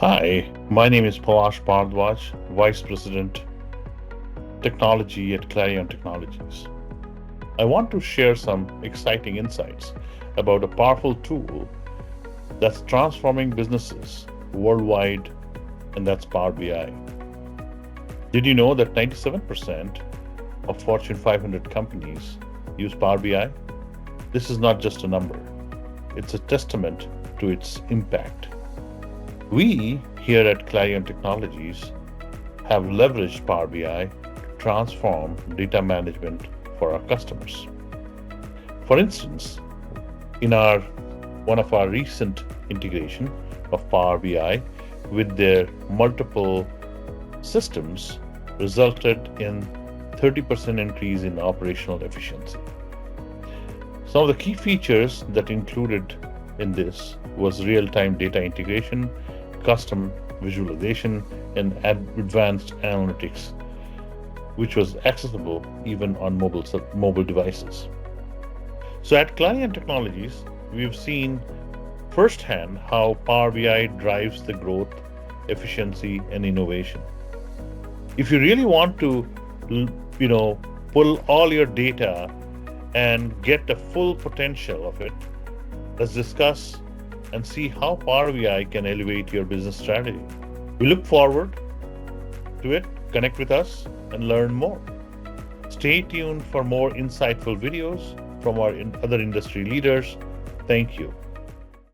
Hi, my name is Palash Bharadwaj, Vice President Technology at Clarion Technologies. I want to share some exciting insights about a powerful tool that's transforming businesses worldwide, and that's Power BI. Did you know that 97% of Fortune 500 companies use Power BI? This is not just a number, it's a testament to its impact. We here at Clarion Technologies have leveraged Power BI to transform data management for our customers. For instance, in our one of our recent integration of Power BI with their multiple systems resulted in 30% increase in operational efficiency. Some of the key features that included in this was real-time data integration, custom visualization, and advanced analytics, which was accessible even on mobile devices. So at Clarion Technologies, we've seen firsthand how Power BI drives the growth, efficiency, and innovation. If you really want to, pull all your data and get the full potential of it, let's discuss and see how Power BI can elevate your business strategy. We look forward to it. Connect with us and learn more. Stay tuned for more insightful videos from our other industry leaders. Thank you.